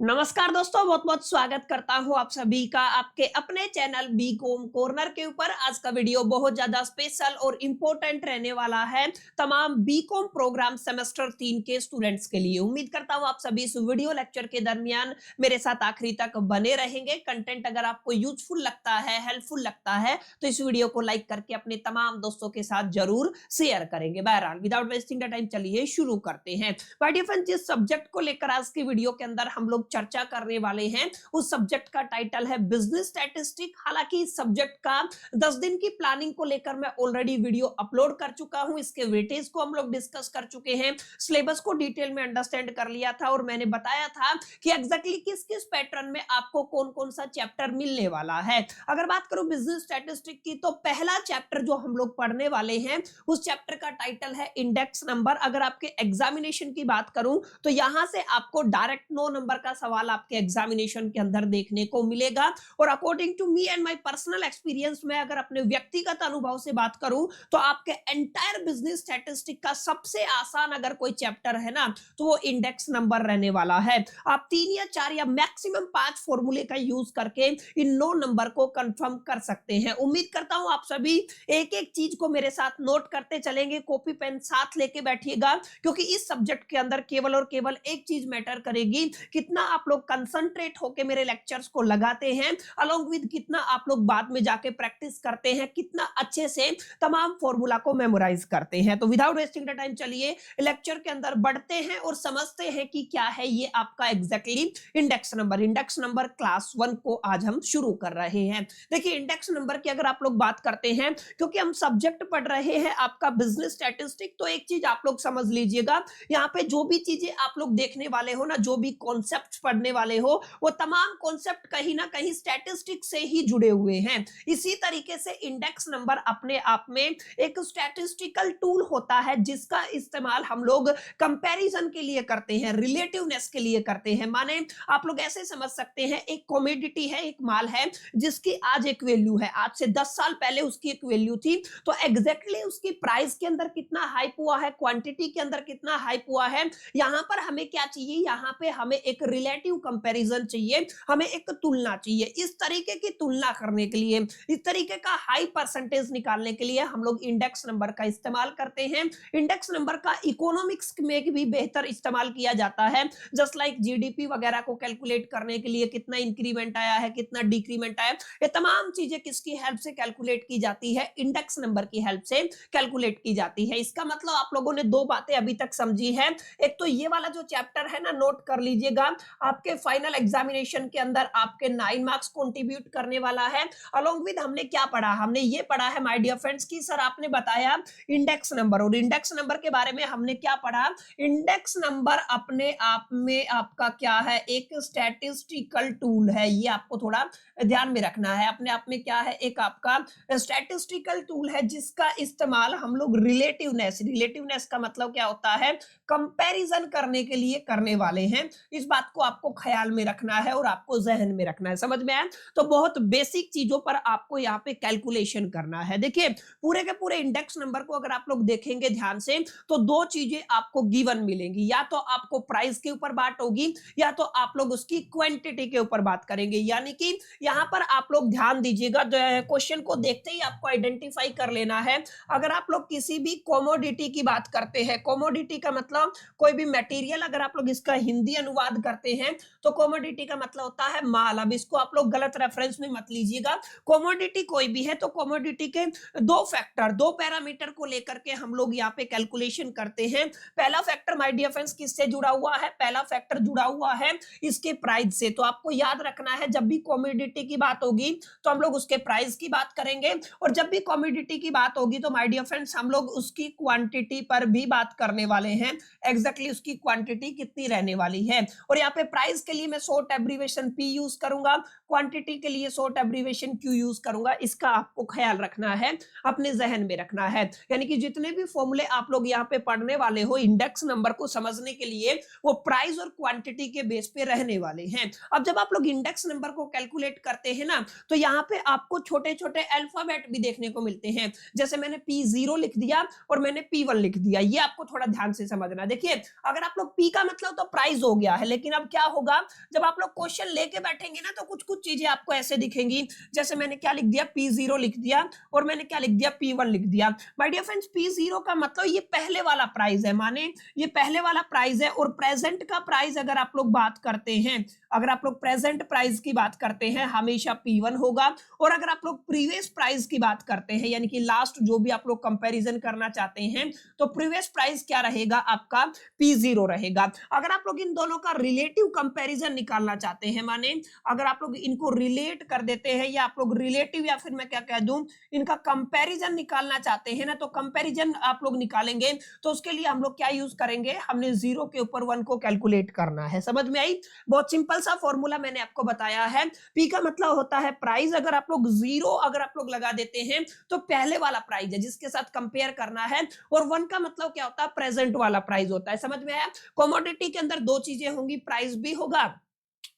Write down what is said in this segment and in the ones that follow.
नमस्कार दोस्तों, बहुत बहुत स्वागत करता हूं आप सभी का आपके अपने चैनल बीकॉम कॉर्नर के ऊपर। आज का वीडियो बहुत ज्यादा स्पेशल और इम्पोर्टेंट रहने वाला है तमाम बीकॉम प्रोग्राम सेमेस्टर 3 के स्टूडेंट्स के लिए। उम्मीद करता हूं आप सभी इस वीडियो लेक्चर के दरमियान मेरे साथ आखिरी तक बने रहेंगे। कंटेंट अगर आपको यूजफुल लगता है, हेल्पफुल लगता है तो इस वीडियो को लाइक करके अपने तमाम दोस्तों के साथ जरूर शेयर करेंगे। बहरहाल विदाउट वेस्टिंग द टाइम चलिए शुरू करते हैं। माय डियर फ्रेंड्स, जिस सब्जेक्ट को लेकर आज की वीडियो के अंदर हम लोग चर्चा करने वाले हैं उस सब्जेक्ट का टाइटल है बिजनेस स्टैटिस्टिक। हालांकि इस सब्जेक्ट का 10 दिन की प्लानिंग को लेकर मैं ऑलरेडी वीडियो अपलोड कर चुका हूं। इसके वेटेज को हम लोग डिस्कस कर चुके हैं, सिलेबस को डिटेल में अंडरस्टैंड कर लिया था और मैंने बताया था कि एग्जैक्टली किस किस पैटर्न में आपको कौन कौन सा चैप्टर मिलने वाला है। अगर बात करूं बिजनेस स्टैटिस्टिक की तो पहला चैप्टर जो हम लोग पढ़ने वाले हैं उस चैप्टर का टाइटल है इंडेक्स नंबर। अगर आपके एग्जामिनेशन की बात करूं तो यहां से आपको डायरेक्ट 9 नंबर का सवाल आपके एग्जामिनेशन के अंदर देखने को मिलेगा। और according to me and my personal experience में अगर अपने व्यक्तिगत अनुभव से बात करूं तो आपके एंटायर बिजनेस स्टैटिस्टिक का सबसे आसान अगर कोई चैप्टर है ना तो वो इंडेक्स नंबर रहने वाला है। आप 3 या 4 या मैक्सिमम 5 फॉर्मूले का यूज करके इन 9 नंबर को कंफर्म कर सकते हैं। उम्मीद करता हूं आप सभी एक एक चीज को मेरे साथ नोट करते चलेंगे, कॉपी पेन साथ लेके बैठिएगा, क्योंकि इस सब्जेक्ट के अंदर केवल और केवल एक चीज मैटर करेगी, कितना आप लोग कंसंट्रेट होके मेरे लेक्चर्स को लगाते हैं, अलोंग विद कितना आप लोग बाद में जाके प्रैक्टिस करते हैं, कितना अच्छे से तमाम फॉर्मूला को मेमोराइज करते हैं। तो विदाउट वेस्टिंग द टाइम चलिए लेक्चर के अंदर बढ़ते हैं और समझते हैं कि क्या है ये आपका exactly index number. Index number class 1 को आज हम शुरू कर रहे हैं। देखिए इंडेक्स नंबर की अगर आप लोग बात करते हैं, क्योंकि हम सब्जेक्ट पढ़ रहे हैं आपका बिजनेस स्टैटिस्टिक, तो एक चीज आप लोग समझ लीजिएगा, यहाँ पे जो भी चीजें आप लोग देखने वाले हो ना, जो भी कॉन्सेप्ट पढ़ने वाले हो, वो तमाम कॉन्सेप्ट कहीं ना कहीं स्टैटिस्टिक से ही जुड़े हुए हैं। इसी तरीके से इंडेक्स नंबर अपने आप में एक स्टैटिस्टिकल टूल होता है जिसका इस्तेमाल हम लोग कंपैरिजन के लिए करते हैं, रिलेटिवनेस के लिए करते हैं। माने आप लोग ऐसे समझ सकते हैं, एक कमोडिटी है, एक माल है जिसकी आज एक वैल्यू है, आज से 10 साल पहले उसकी एक वैल्यू थी, तो एग्जैक्टली उसकी प्राइस के अंदर कितना हाइप हुआ है, क्वांटिटी के अंदर कितना हाइप हुआ है, यहां पर हमें क्या चाहिए, यहां पे हमें एक रिलेटिव कंपैरिजन चाहिए, हमें एक तुलना चाहिए। इस तरीके की तुलना करने के लिए, इस तरीके का हाई परसेंटेज निकालने के लिए हम लोग इंडेक्स नंबर का इस्तेमाल करते हैं। इंडेक्स नंबर का इकोनॉमिक्स में भी बेहतर इस्तेमाल किया जाता है, जस्ट लाइक जीडीपी वगैरह को कैलकुलेट करने के लिए कितना इंक्रीमेंट आया है, कितना डिक्रीमेंट आया, ये तमाम चीजें किसकी हेल्प से कैलकुलेट की जाती है, इंडेक्स नंबर की हेल्प से कैलकुलेट की जाती है। इसका मतलब आप लोगों ने दो बातें अभी तक समझी है। एक तो ये वाला जो चैप्टर है ना, नोट कर लीजिएगा, आपके फाइनल एग्जामिनेशन के अंदर आपके 9 मार्क्स कंट्रीब्यूट करने वाला है। अलोंग विद हमने क्या पढ़ा, हमने ये पढ़ा है माय डियर फ्रेंड्स की सर आपने बताया इंडेक्स नंबर, और इंडेक्स नंबर के बारे में हमने क्या पढ़ा, इंडेक्स नंबर अपने आप में आपका क्या है, एक स्टैटिस्टिकल टूल है। ये आपको थोड़ा ध्यान में रखना है, अपने आप में क्या है, एक आपका स्टैटिस्टिकल टूल है जिसका इस्तेमाल हम लोग रिलेटिवनेस का मतलब क्या होता है, कंपैरिजन करने के लिए करने वाले हैं। इस बात को आपको ख्याल में रखना है और आपको जहन में रखना है, समझ में आया? तो बहुत बेसिक चीजों पर आपको यहाँ पे कैलकुलेशन करना है। देखिए पूरे के पूरे इंडेक्स नंबर को अगर आप लोग देखेंगे ध्यान से तो दो चीजें आपको गिवन मिलेंगी, या तो आपको प्राइस के ऊपर बात होगी या तो आप लोग उसकी क्वांटिटी के ऊपर बात करेंगे। यानी कि यहाँ पर आप लोग ध्यान दीजिएगा, क्वेश्चन को देखते ही आपको आइडेंटिफाई कर लेना है। अगर आप लोग किसी भी कमोडिटी की बात करते हैं, कमोडिटी का मतलब कोई भी मटेरियल, अगर आप लोग इसका हिंदी अनुवाद करते हैं तो कमोडिटी का मतलब होता है माल। अब इसको आप लोग गलत रेफरेंस में मत लीजिएगा, कमोडिटी कोई भी है तो कमोडिटी के दो फैक्टर, दो पैरामीटर को लेकर के हम लोग यहाँ पे कैलकुलेशन करते हैं। पहला फैक्टर माय डियर फ्रेंड्स किससे जुड़ा हुआ है, पहला फैक्टर जुड़ा हुआ है इसके प्राइस से। तो आपको याद रखना है, जब भी कमोडिटी की बात होगी तो हम लोग उसके प्राइस की बात करेंगे, और जब भी कमोडिटी की बात होगी तो माय डियर फ्रेंड्स हम लोग उसकी क्वांटिटी पर भी बात करने वाले हैं, एग्जैक्टली उसकी क्वांटिटी कितनी रहने वाली है। और यहाँ पे प्राइस के लिए मैं शॉर्ट एब्रीविएशन पी यूज करूंगा, क्वांटिटी के लिए शॉर्ट एब्रीविएशन क्यू यूज करूंगा। इसका आपको ख्याल रखना है, अपने जहन में रखना है। यानी कि जितने भी फॉर्मूले आप लोग यहाँ पे पढ़ने वाले हो इंडेक्स नंबर को समझने के लिए, वो प्राइस और क्वांटिटी के बेस पे रहने वाले हैं। अब जब आप लोग इंडेक्स नंबर को कैलकुलेट करते हैं ना, तो यहाँ पे आपको छोटे छोटे अल्फाबेट भी देखने को मिलते हैं। जैसे मैंने P0 लिख दिया और मैंने P1 लिख दिया, ये आपको थोड़ा ध्यान से समझना। देखिए अगर आप लोग P का मतलब तो प्राइस हो गया है, लेकिन अब क्या क्या होगा, जब आप लोग क्वेश्चन लेके बैठेंगे ना तो कुछ कुछ चीजें आपको ऐसे दिखेंगी, जैसे मैंने क्या लिख दिया, P0 लिख दिया और मैंने क्या लिख दिया, P1 लिख दिया। माय डियर फ्रेंड्स, P0 का मतलब ये पहले वाला प्राइस है, माने ये पहले वाला प्राइस है, और प्रेजेंट का प्राइस अगर आप लोग बात करते हैं, अगर आप लोग प्रेजेंट प्राइस की बात करते हैं हमेशा P1 होगा, और अगर आप लोग प्रीवियस प्राइस की बात करते हैं यानी कि लास्ट जो भी आप लोग कंपैरिजन करना चाहते हैं तो प्रीवियस प्राइस क्या रहेगा, आपका P0 रहेगा। अगर आप लोग इन दोनों का रिलेटिव कंपैरिजन निकालना चाहते हैं, माने अगर आप लोग इनको रिलेट कर देते हैं, या आप लोग रिलेटिव या फिर मैं क्या कह दूं इनका कंपैरिजन निकालना चाहते हैं ना, तो कंपैरिजन आप लोग निकालेंगे तो उसके लिए हम लोग क्या यूज करेंगे, हमने 0 के ऊपर 1 को कैलकुलेट करना है। समझ में आई? बहुत सिंपल सा फॉर्मूला मैंने आपको बताया है। P का मतलब होता है प्राइस, अगर आप लोग 0 अगर आप लोग लगा देते हैं तो पहले वाला प्राइस है जिसके साथ कंपेयर करना है, और 1 का मतलब क्या होता है, प्रेजेंट वाला प्राइस होता है। समझ में आया? कमोडिटी के अंदर दो चीजें होंगी, प्राइस भी होगा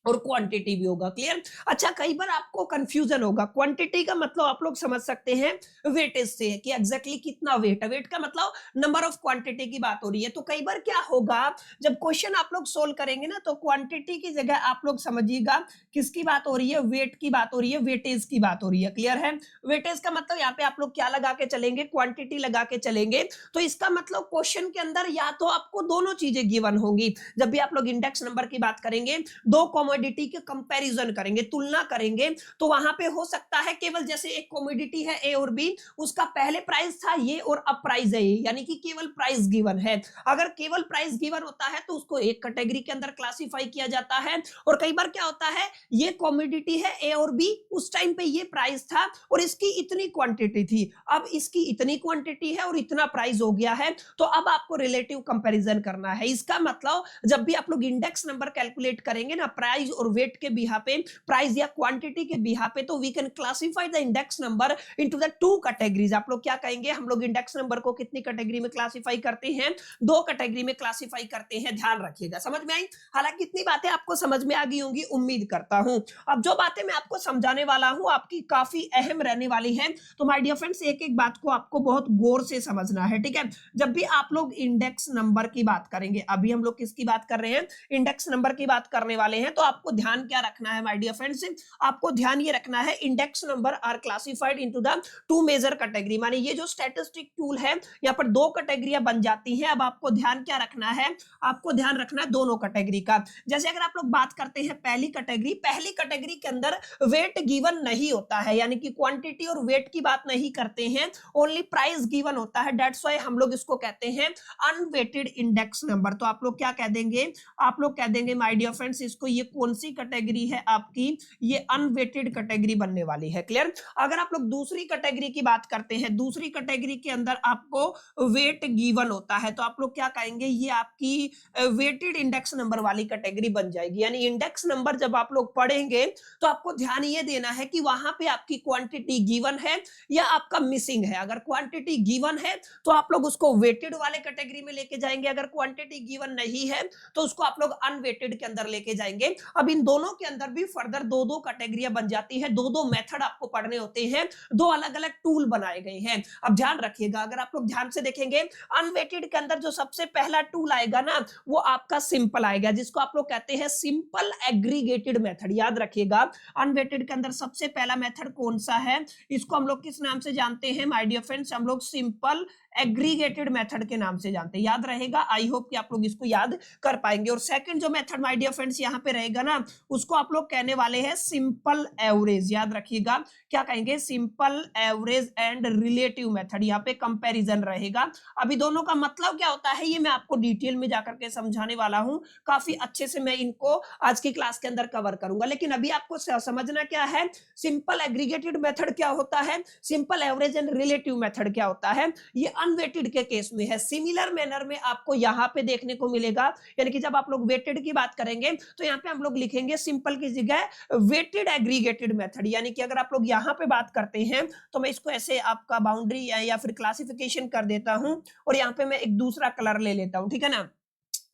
और क्वांटिटी भी होगा। क्लियर? अच्छा, कई बार आपको कंफ्यूजन होगा, क्वांटिटी का मतलब आप लोग समझ सकते हैं वेटेज से कि एग्जैक्टली कितना वेट है, वेट का मतलब नंबर ऑफ क्वांटिटी की बात हो रही है। तो कई बार क्या होगा, जब क्वेश्चन आप लोग सोल्व करेंगे ना तो क्वांटिटी की जगह आप लोग समझिएगा किसकी बात हो रही है, वेट की बात हो रही है, वेटेज की बात हो रही है। क्लियर है? वेटेज का मतलब यहाँ पे आप लोग क्या लगा के चलेंगे, क्वांटिटी लगा के चलेंगे। तो इसका मतलब क्वेश्चन के अंदर या तो आपको दोनों चीजें गिवन होंगी, जब भी आप लोग इंडेक्स नंबर की बात करेंगे, दो कमोडिटी के कंपैरिजन करेंगे, तुलना करेंगे, तो वहां पे हो सकता है केवल जैसे एक कमोडिटी है ए और बी, उसका पहले प्राइस था ये और अब प्राइस है ये, यानी कि केवल प्राइस गिवन है। अगर केवल प्राइस गिवन होता है तो उसको एक कैटेगरी के अंदर क्लासिफाई किया जाता है। और कई बार क्या होता है, ये कमोडिटी है ए और बी, उस टाइम पे ये प्राइस था और इसकी इतनी क्वांटिटी थी, अब इसकी इतनी क्वांटिटी है और इतना प्राइस हो गया है, तो अब आपको रिलेटिव कंपैरिजन करना है। इसका मतलब जब भी आप लोग इंडेक्स नंबर कैलकुलेट करेंगे ना प्राइस और वेट के बिहा पे, प्राइस या क्वांटिटी के बिहा पे, तो we can classify the index number into the two categories. आप लोग क्या कहेंगे, हम लोग इंडेक्स नंबर को कितनी कैटेगरी में क्लासिफाई करते हैं, दो कैटेगरी में क्लासिफाई करते हैं। ध्यान रखिएगा, समझ में आई? हालांकि इतनी बातें आपको समझ में आ गई होंगी, उम्मीद करता हूं। अब जो बातें मैं आपको समझाने वाला हूं आपकी काफी अहम रहने वाली है, तो माय डियर फ्रेंड्स एक एक बात को आपको बहुत गौर से समझना है, ठीक है? जब भी आप लोग इंडेक्स नंबर की बात करेंगे, अभी हम लोग किसकी बात कर रहे हैं, इंडेक्स नंबर की बात करने वाले हैं, तो आपको ध्यान क्या रखना है माय डियर फ्रेंड्स, आपको ध्यान ये रखना है index number are classified into the two major category. माने ये जो स्टैटिस्टिक टूल है यहाँ पर दो कैटेगरियां बन जाती हैं। अब आपको ध्यान क्या रखना है, आपको ध्यान रखना है दोनों कैटेगरी का। जैसे अगर आप लोग बात करते हैं पहली कैटेगरी के अंदर वेट गिवन नहीं होता है, यानी कि क्वांटिटी और वेट की बात नहीं करते हैं, ओनली प्राइस गिवन होता है। दैट्स व्हाई हम लोग इसको कहते हैं अनवेटेड इंडेक्स नंबर। तो आप लोग क्या कह देंगे, आप लोग कह देंगे माय डियर फ्रेंड्स इसको, ये कौन सी कैटेगरी है आपकी, ये अनवेटेड कैटेगरी बनने वाली है। क्लियर? अगर आप लोग दूसरी कैटेगरी की बात करते हैं, दूसरी कैटेगरी के अंदर आपको वेट गिवन होता है, तो आप लोग क्या कहेंगे, ये आपकी वेटेड इंडेक्स नंबर वाली कैटेगरी बन जाएगी। यानी इंडेक्स नंबर जब आप लोग पढ़ेंगे तो आपको ध्यान ये देना है कि वहां पे आपकी क्वांटिटी गिवन है या आपका मिसिंग है। अगर क्वांटिटी गिवन है तो आप लोग उसको वेटेड वाले कैटेगरी में लेके जाएंगे, अगर क्वांटिटी गिवन नहीं है तो उसको आप लोग अनवेटेड के अंदर लेके जाएंगे। अब इन दोनों के अंदर भी फर्दर दो दो कैटेगरियां बन जाती है, दो दो मेथड आपको पढ़ने होते हैं, दो अलग अलग टूल बनाए गए हैं। अब ध्यान रखिएगा, अगर आप लोग ध्यान से देखेंगे अनवेटेड के अंदर जो सबसे पहला टूल आएगा ना वो आपका सिंपल आएगा, जिसको आप लोग कहते हैं सिंपल एग्रीगेटेड मेथड। याद रखिएगा अनवेटेड के अंदर सबसे पहला मेथड कौन सा है, इसको हम लोग किस नाम से जानते हैं माय डियर फ्रेंड्स, हम लोग सिंपल एग्रीगेटेड मेथड के नाम से जानते हैं। याद रहेगा, आई होप कि आप लोग इसको याद कर पाएंगे। और सेकंड जो मेथड माय डियर फ्रेंड्स यहाँ पे रहेगा ना उसको आप लोग कहने वाले हैं सिंपल एवरेज। याद रखिएगा, क्या कहेंगे, simple average and relative method, यहाँ पे कंपैरिजन रहेगा। अभी दोनों का मतलब क्या होता है ये मैं आपको डिटेल में जाकर के समझाने वाला हूँ, काफी अच्छे से मैं इनको आज की क्लास के अंदर कवर करूंगा। लेकिन अभी आपको समझना क्या है, सिंपल एग्रीगेटेड मेथड क्या होता है, simple average and relative method क्या होता है, ये अनवेटेड के केस में है। सिमिलर मैनर में आपको यहाँ पे देखने को मिलेगा, यानी कि जब आप लोग वेटेड की बात करेंगे तो यहाँ पे हम लोग लिखेंगे सिंपल की जगह वेटेड एग्रीगेटेड मेथड। यानी कि अगर आप लोग यहाँ पे बात करते हैं तो मैं इसको ऐसे आपका बाउंड्री या फिर क्लासिफिकेशन कर देता हूं और यहाँ पे मैं एक दूसरा कलर ले लेता हूं, ठीक है ना।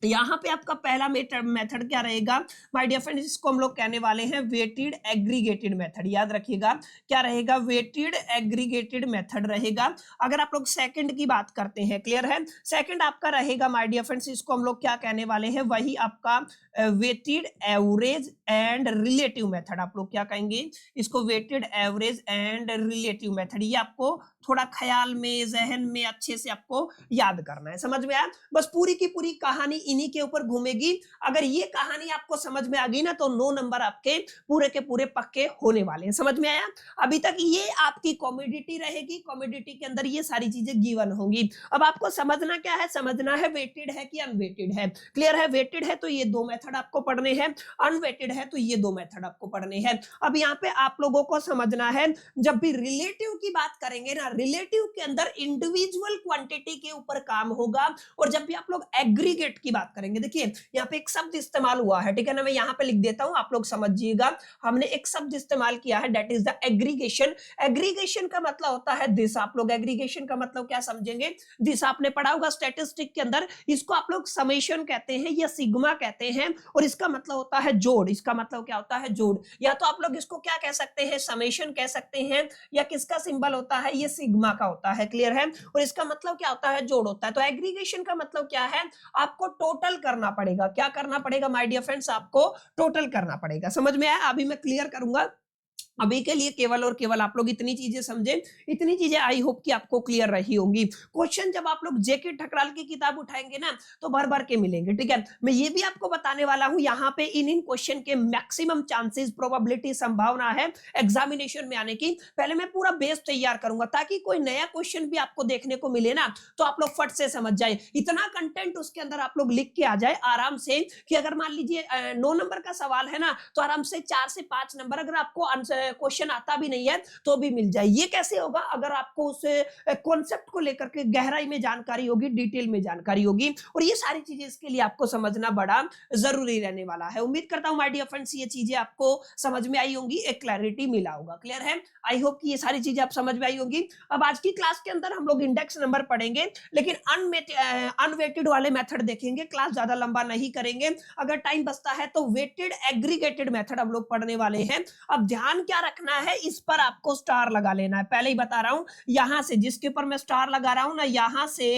यहाँ पे आपका पहला मेथड क्या रहेगा माय डियर फ्रेंड्स, इसको हम लोग कहने वाले हैं वेटेड एग्रीगेटेड मेथड। याद रखिएगा क्या रहेगा, वेटेड एग्रीगेटेड मेथड रहेगा। अगर आप लोग सेकंड की बात करते हैं, क्लियर है, सेकंड आपका रहेगा माय डियर फ्रेंड्स, इसको हम लोग क्या कहने वाले हैं, वही आपका weighted average and relative method. आप लोग क्या कहेंगे इसको, weighted average and relative method. ये आपको थोड़ा ख्याल में, जहन में अच्छे से आपको याद करना है। समझ में आया? बस पूरी की पूरी कहानी इन्हीं के ऊपर घूमेगी। अगर ये कहानी आपको समझ में आ गई ना तो 9 नंबर आपके पूरे के पूरे पक्के होने वाले हैं। समझ में आया? अभी तक ये आपकी कॉमोडिटी रहेगी, कॉमोडिटी के अंदर ये सारी चीजें गिवन होंगी। अब आपको समझना क्या है, समझना है वेटेड है कि अनवेटेड है। क्लियर है? वेटेड है तो ये 2 मेथड आपको पढ़ने हैं, अनवेटेड है तो ये 2 मेथड आपको पढ़ने हैं। अब यहाँ पे आप लोगों को समझना है, जब भी रिलेटिव की बात करेंगे ना, रिलेटिव के अंदर इंडिविजुअल क्वांटिटी के ऊपर काम होगा। और जब भी आप लोग एग्रीगेट की बात करेंगे, देखिए यहाँ पे एक शब्द इस्तेमाल हुआ है, ठीक है ना, मैं यहाँ पे लिख देता हूं, आप लोग समझिएगा। हमने एक शब्द इस्तेमाल किया है, that is the aggregation. Aggregation का मतलब होता है दिस। आप लोग एग्रीगेशन का मतलब क्या समझेंगे, दिस आपने पढ़ा होगा स्टैटिस्टिक के अंदर। इसको आप लोग समेशन कहते हैं या सिग्मा कहते हैं, और इसका मतलब होता है जोड़। इसका मतलब क्या होता है, जोड़। या तो आप लोग इसको क्या कह सकते हैं, समेशन कह सकते हैं, या किसका सिंबल होता है, ये सिग्मा का होता है। क्लियर है? और इसका मतलब क्या होता है, जोड़ होता है। तो एग्रीगेशन का मतलब क्या है, आपको टोटल करना पड़ेगा। क्या करना पड़ेगा माय डियर फ्रेंड्स, आपको टोटल करना पड़ेगा। समझ में आया? अभी मैं क्लियर करूंगा। अभी के लिए केवल और केवल आप लोग इतनी चीजें समझें, इतनी चीजें आई होप कि आपको क्लियर रही होंगी। क्वेश्चन जब आप लोग जेके ठकराल की किताब उठाएंगे ना तो भर भर के मिलेंगे, ठीक है। मैं ये भी आपको बताने वाला हूं, यहाँ पे इन क्वेश्चन के मैक्सिमम चांसेस, प्रोबेबिलिटी, संभावना है एग्जामिनेशन में आने की। पहले मैं पूरा बेस तैयार करूंगा ताकि कोई नया क्वेश्चन भी आपको देखने को मिले ना तो आप लोग फट से समझ जाए। इतना कंटेंट उसके अंदर आप लोग लिख के आ जाए आराम से, कि अगर मान लीजिए 9 नंबर का सवाल है ना तो आराम से 4 से 5 नंबर, अगर आपको क्वेश्चन आता भी नहीं है तो भी मिल जाए। ये कैसे होगा, अगर आपको उस कॉन्सेप्ट को लेकर के गहराई में जानकारी होगी, डिटेल में जानकारी होगी। और ये सारी चीजें इसके लिए आपको समझना बड़ा जरूरी रहने वाला है। उम्मीद करता हूं माय डियर फ्रेंड्स ये चीजें आपको समझ में आई होंगी, एक क्लैरिटी मिला होगा। क्लियर है? आई होप कि ये सारी चीजें आप समझ में आई होंगी। अब आज की क्लास के अंदर हम लोग इंडेक्स नंबर पढ़ेंगे, लेकिन अनवेटेड वाले मेथड देखेंगे। क्लास ज्यादा लंबा नहीं करेंगे, अगर टाइम बचता है तो वेटेड एग्रीगेटेड मेथड हम लोग पढ़ने वाले हैं। अब ध्यान क्या रखना है, इस पर आपको स्टार लगा लेना है। पहले ही बता रहा हूं, यहां से जिसके ऊपर मैं स्टार लगा रहा हूं ना, यहां से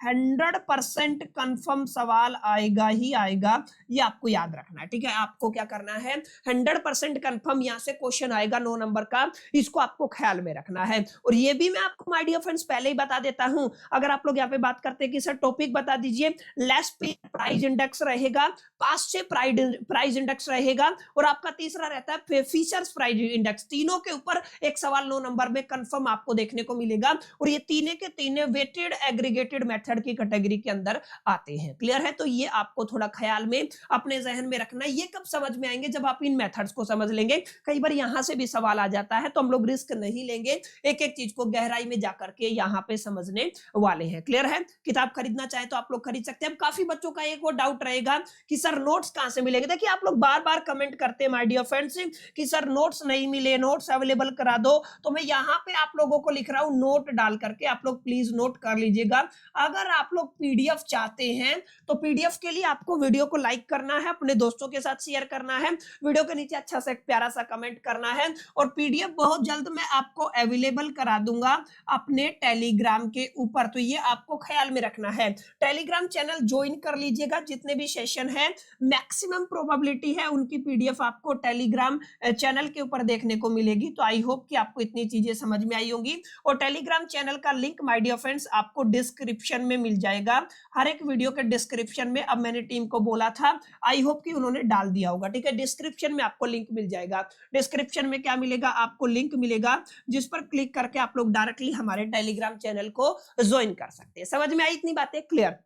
100% कंफर्म सवाल आएगा ही आएगा, ये आपको याद रखना है, ठीक है। आपको क्या करना है, 100% कंफर्म यहां से क्वेश्चन आएगा 9 नंबर का, इसको आपको ख्याल में रखना है। और ये भी मैं आपको माय डियर फ्रेंड्स पहले ही बता देता हूं, अगर आप लोग यहाँ पे बात करते हैं कि सर टॉपिक बता दीजिए, लेस प्राइस इंडेक्स रहेगा, पास से प्राइस इंडेक्स रहेगा, और आपका तीसरा रहता है फीचर्स प्राइस इंडेक्स। तीनों के ऊपर एक सवाल 9 नंबर में कंफर्म आपको देखने को मिलेगा, और ये तीनों के तीनों वेटेड एग्रीगेटेड मेथड की कैटेगरी के अंदर आते हैं। क्लियर है? तो ये आपको थोड़ा ख्याल में अपने जहन में रखना है। ये कब समझ में आएंगे, जब आप इन मेथड्स को समझ लेंगे। कई बार यहां से भी सवाल आ जाता है तो हम लोग रिस्क नहीं लेंगे, एक एक चीज को गहराई में जाकर के यहाँ पे समझने वाले हैं। क्लियर है? किताब खरीदना चाहे तो आप लोग खरीद सकते हैं। काफी बच्चों का एक वो डाउट रहेगा कि सर नोट्स कहां से मिलेंगे। देखिए आप लोग बार बार कमेंट करते हैं माय डियर फ्रेंड्स कि सर नोट्स नहीं मिले, नोट्स अवेलेबल करा दो। तो मैं यहाँ पे आप लोगों को लिख रहा हूं नोट डाल करके, आप लोग प्लीज नोट कर लीजिएगा। अगर आप लोग पीडीएफ चाहते हैं तो पीडीएफ के लिए आपको वीडियो को लाइक करना है, अपने दोस्तों के साथ शेयर करना है, वीडियो के नीचे अच्छा सा प्यारा सा कमेंट करना है, और पीडीएफ बहुत जल्द मैं आपको अवेलेबल करा दूंगा अपने टेलीग्राम के ऊपर। तो ये आपको ख्याल में रखना है, टेलीग्राम चैनल ज्वाइन कर लीजिएगा। जितने भी सेशन है मैक्सिमम प्रोबेबिलिटी है उनकी पीडीएफ आपको टेलीग्राम चैनल के ऊपर देखने को मिलेगी। तो आई होप कि आपको इतनी चीजें समझ में आई होंगी। और टेलीग्राम चैनल का लिंक माय डियर फ्रेंड्स आपको डिस्क्रिप्शन में मिल जाएगा, हर एक वीडियो के डिस्क्रिप्शन में। अब मैंने टीम को बोला था, आई होप कि उन्होंने डाल दिया होगा, ठीक है। डिस्क्रिप्शन में आपको लिंक मिल जाएगा। डिस्क्रिप्शन में क्या मिलेगा, आपको लिंक मिलेगा जिस पर क्लिक करके आप लोग डायरेक्टली हमारे टेलीग्राम चैनल को ज्वाइन कर सकते हैं। समझ में आई इतनी बातें? क्लियर?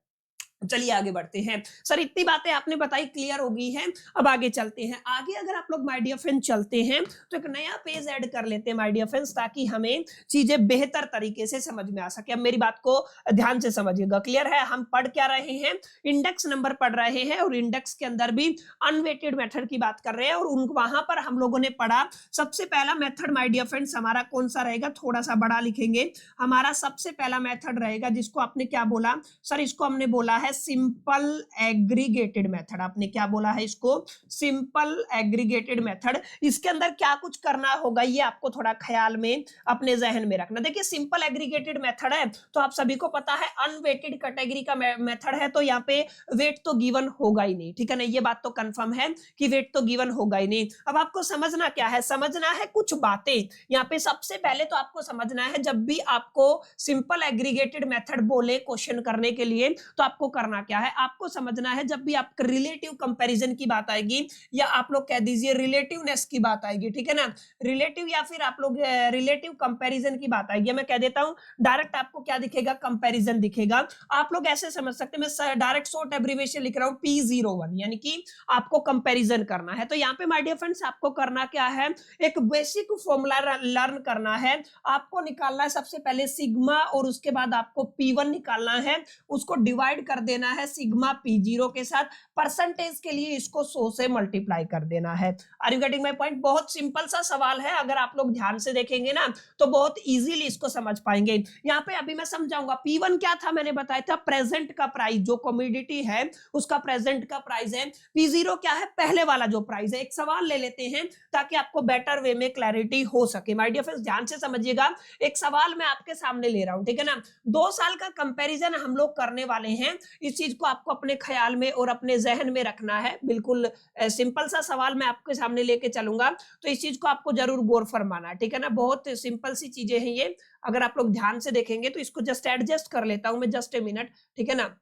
चलिए आगे बढ़ते हैं। सर इतनी बातें आपने बताई, क्लियर हो गई हैं, अब आगे चलते हैं। आगे अगर आप लोग माय डियर फ्रेंड चलते हैं तो एक नया पेज ऐड कर लेते हैं माय डियर फ्रेंड्स, ताकि हमें चीजें बेहतर तरीके से समझ में आ सके। अब मेरी बात को ध्यान से समझिएगा। क्लियर है? हम पढ़ क्या रहे हैं, इंडेक्स नंबर पढ़ रहे हैं, और इंडेक्स के अंदर भी अनवेटेड मेथड की बात कर रहे हैं। और वहां पर हम लोगों ने पढ़ा सबसे पहला मेथड माय डियर फ्रेंड्स हमारा कौन सा रहेगा, थोड़ा सा बड़ा लिखेंगे। हमारा सबसे पहला मेथड रहेगा जिसको आपने क्या बोला, सर इसको हमने बोला है सिंपल एग्रीगेटेड मेथड। आपने क्या बोला है इसको? Simple aggregated method. इसके अंदर क्या कुछ करना होगा ये आपको थोड़ा ख्याल में अपने जहन में रखना। देखिए सिंपल एग्रीगेटेड मेथड है तो आप सभी को पता है अनवेटेड कैटेगरी का मेथड है, तो यहाँ पे वेट तो गिवन होगा ही नहीं, ठीक है ना, ये बात तो कंफर्म है कि वेट तो गिवन होगा ही नहीं। अब आपको समझना क्या है? समझना है कुछ बातें। यहाँ पे सबसे पहले तो आपको समझना है जब भी आपको सिंपल एग्रीगेटेड मेथड बोले क्वेश्चन करने के लिए तो आपको करना क्या है? आपको समझना है जब भी आप रिलेटिव कंपैरिजन की बात आएगी या आप लोग कह दीजिए रिलेटिवनेस की बात आएगी, ठीक है ना, रिलेटिव या फिर आप लोग रिलेटिव कंपैरिजन की बात आएगी, मैं कह देता हूं डायरेक्ट आपको क्या दिखेगा? कंपैरिजन दिखेगा। आप लोग ऐसे समझ सकते हैं, मैं डायरेक्ट शॉर्ट एब्रिविएशन लिख रहा हूं P01, यानी कि आपको कंपैरिजन करना है। तो यहाँ पे माय डियर फ्रेंड्स आपको करना क्या है? एक बेसिक फॉर्मूला लर्न करना है। आपको निकालना है सबसे पहले सिग्मा और उसके बाद आपको P1 निकालना है, उसको डिवाइड कर देना है सिग्मा P0 के साथ, परसेंटेज के लिए इसको 100 से मल्टीप्लाई कर देना है। Are you getting my point? बहुत सिंपल सा सवाल है, अगर आप लोग ध्यान से देखेंगे ना तो बहुत इजीली इसको समझ पाएंगे। यहाँ पे अभी मैं समझाऊंगा। P1 क्या था? मैंने बताया था प्रेजेंट का प्राइस, जो कमोडिटी है उसका प्रेजेंट का प्राइस है। P0 क्या है? पहले वाला जो प्राइस है। एक सवाल ले लेते हैं ताकि आपको बेटर वे में क्लैरिटी हो सके। माय डियर फ्रेंड्स ध्यान से समझिएगा, एक सवाल मैं आपके सामने ले रहा हूं, ठीक है ना, 2 साल का कंपैरिजन हम लोग करने वाले हैं। इस चीज को आपको अपने ख्याल में और अपने जहन में रखना है। बिल्कुल सिंपल सा सवाल मैं आपके सामने लेके चलूंगा, तो इस चीज को आपको जरूर गौर फरमाना है, ठीक है ना। बहुत सिंपल सी चीजें हैं ये, अगर आप लोग ध्यान से देखेंगे तो इसको जस्ट एडजस्ट कर लेता हूं मैं, जस्ट ए मिनट, ठीक है ना,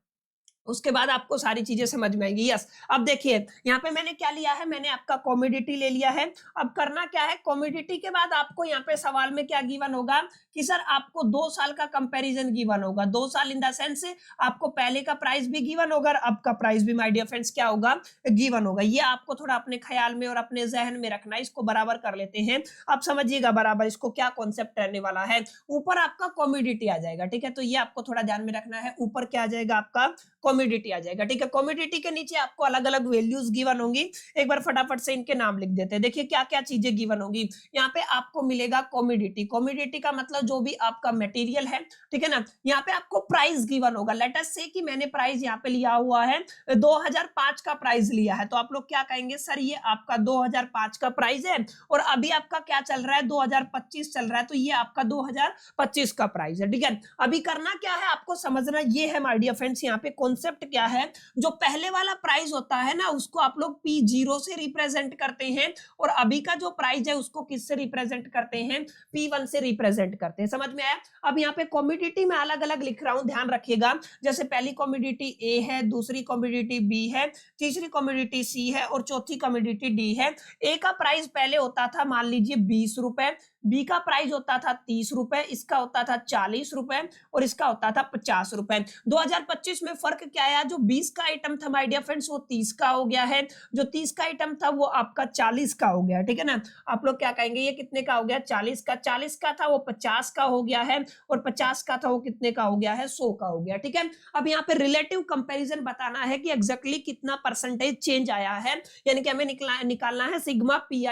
उसके बाद आपको सारी चीजें समझ में आएंगी। यस, अब देखिए यहाँ पे मैंने क्या लिया है? मैंने आपका कमोडिटी ले लिया है। अब करना क्या है? कमोडिटी के बाद आपको यहाँ पे सवाल में क्या गिवन होगा कि सर आपको 2 साल का कंपैरिजन गिवन होगा। 2 साल इन द सेंस आपको पहले का प्राइस भी गिवन होगा और अब का प्राइस भी माय डियर फ्रेंड्स क्या होगा? गिवन होगा। ये आपको थोड़ा अपने ख्याल में और अपने जहन में रखना है। इसको बराबर कर लेते हैं। अब समझिएगा बराबर इसको क्या कॉन्सेप्ट रहने वाला है। ऊपर आपका कमोडिटी आ जाएगा, ठीक है, तो ये आपको थोड़ा ध्यान में रखना है। ऊपर क्या आ जाएगा? आपका कमोडिटी आ जाएगा, ठीक है। कमोडिटी के नीचे आपको अलग अलग वैल्यूज गिवन होंगी। एक बार फटाफट से इनके नाम लिख देते हैं। देखिए क्या क्या चीजें गिवन होंगी। यहाँ पे आपको मिलेगा कमोडिटी। कमोडिटी का मतलब जो भी आपका मटेरियल है, ठीक है ना। यहाँ पे आपको प्राइस गिवन होगा। लेट अस से कि मैंने प्राइस यहाँ पे लिया हुआ है 2005 का प्राइस लिया है, तो आप लोग क्या कहेंगे? सर ये आपका 2005 का प्राइस है और अभी आपका क्या चल रहा है? 2025 चल रहा है, तो ये आपका 2025 का प्राइस है, ठीक है। अभी करना क्या है? आपको समझना ये है माय डियर फ्रेंड्स, यहाँ पे कॉन्सेप्ट क्या है? जो पहले वाला प्राइस होता है ना उसको आप लोग P0 से रिप्रेजेंट करते हैं और अभी का जो प्राइस है उसको किससे रिप्रेजेंट करते हैं? P1 से रिप्रेजेंट करते हैं। समझ में आया? अब यहाँ पे कमोडिटी में अलग अलग लिख रहा हूं, ध्यान रखिएगा। जैसे पहली कमोडिटी A है, दूसरी कमोडिटी B है, तीसरी कमोडिटी C है और चौथी कमोडिटी D है। A का प्राइस पहले होता था मान लीजिए 20 रुपए, बी का प्राइस होता था 30 रुपए, इसका होता था 40 रुपए और इसका होता था 50 रुपए। 2025 में फर्क क्या आया? जो 20 का आइटम था माय डियर फ्रेंड्स वो 30 का हो गया है, जो 30 का आइटम था वो आपका 40 का हो गया, ठीक है ना। आप लोग क्या कहेंगे? ये कितने का हो गया? 40 का। 40 का था वो 50 का हो गया है और 50 का था वो कितने का हो गया है? 100 का हो गया, ठीक है। अब यहाँ पे रिलेटिव कंपेरिजन बताना है कि एग्जैक्टली कितना परसेंटेज चेंज आया है, यानी कि हमें निकालना है सिग्मा Pi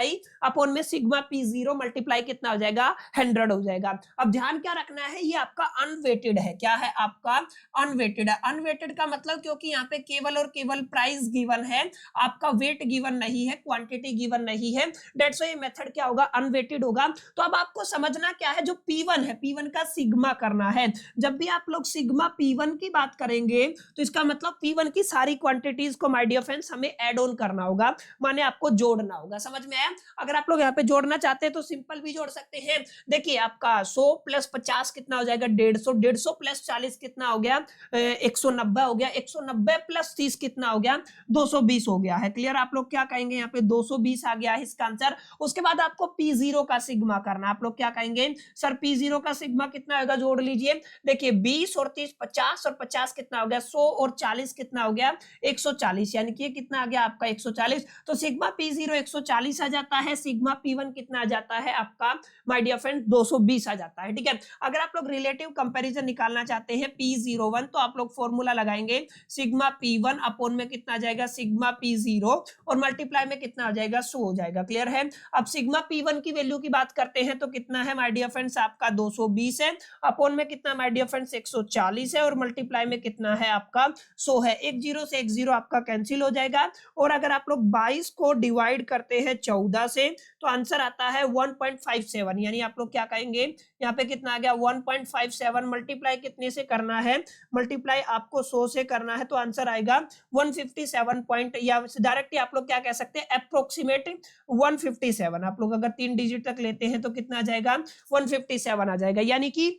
अपॉन में सिग्मा P0 मल्टीप्लाई कितना हो जाएगा? 100 हो जाएगा। अब ध्यान क्या रखना है? ये आपका अनवेटेड है। क्या है? आपका अनवेटेड है। अनवेटेड का मतलब क्योंकि यहाँ पे केवल और केवल प्राइस गिवन है, आपका वेट गिवन नहीं है, क्वांटिटी गिवन नहीं है, दैट्स व्हाई ये मेथड क्या होगा? अनवेटेड होगा। तो अब आपको समझना क्या है? जो P1 है, P1 का सिग्मा करना है। जब भी आप लोग सिग्मा P1 की बात करेंगे तो इसका मतलब P1 की सारी क्वांटिटीज को माय डियर फ्रेंड्स हमें ऐड ऑन करना होगा, माने आपको जोड़ना होगा। समझ में आया? अगर आप लोग यहाँ पे जोड़ना चाहते हैं तो सिंपल भी जोड़ सकते हैं। देखिए आपका 100 प्लस 50 कितना हो जाएगा? 150। 150 प्लस 40 कितना हो गया? 190 हो गया। 190 प्लस 30 कितना हो गया? 220 हो गया है। क्लियर? आप लोग क्या कहेंगे? यहाँ पे 220 आ गया है इसका आंसर। उसके बाद आपको P0 का सिग्मा करना। आप लोग क्या कहेंगे? सर P0 का सिग्मा कितना होगा? जोड़ लीजिए। देखिए 20 और 30 50 और 50 कितना हो गया? 100 और 40 कितना हो गया? 140, यानी कि कितना आ गया आपका? 140। तो सिग्मा P0 140 आ जाता है, सिग्मा P1 कितना आ जाता है आपका माय डियर फ्रेंड? 220 आ जाता है, ठीक है। अगर आप लोग रिलेटिव कंपैरिजन निकालना चाहते हैं P01 तो आप लोग फॉर्मूला लगाएंगे लगाएंगे सिग्मा P1 अपॉन में कितना आ जाएगा सिग्मा P0 और मल्टीप्लाई में कितना आ जाएगा 100 हो जाएगा। क्लियर है। अब सिग्मा P1 की वैल्यू की बात करते हैं तो कितना है माय डियर फ्रेंड्स आपका 220 है, अपॉन में कितना माय डियर फ्रेंड्स 140 है और मल्टीप्लाई में कितना है आपका 100 है। एक जीरो से एक जीरो आपका कैंसिल हो जाएगा और अगर आप लोग 22 को डिवाइड करते हैं 14 से तो आंसर आता है 1.57, यानी आप लोग क्या कहेंगे यहाँ पे कितना आ गया 1.57, मल्टीप्लाई कितने से करना है, मल्टीप्लाई आपको 100 से करना है तो आंसर आएगा 157 पॉइंट, या डायरेक्टली आप लोग क्या कह सकते हैं अप्रोक्सीमेट 157। आप लोग अगर 3 डिजिट तक लेते हैं तो कितना आ जाएगा 157 आ जाएगा, यानी कि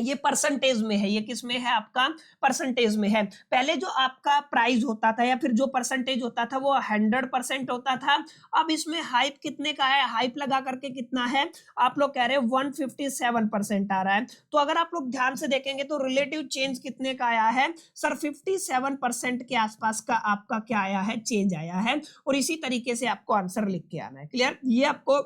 ये परसेंटेज में है। ये किस में है आपका परसेंटेज में है। पहले जो आपका प्राइस होता था या फिर जो परसेंटेज होता था वो 100% होता था, अब इसमें हाइप कितने का है, हाइप लगा करके कितना है आप लोग कह रहे हैं 157% आ रहा है। तो अगर आप लोग ध्यान से देखेंगे तो रिलेटिव चेंज कितने का आया है सर 57% के आसपास का आपका क्या आया है चेंज आया है, और इसी तरीके से आपको आंसर लिख के आना है। क्लियर, ये आपको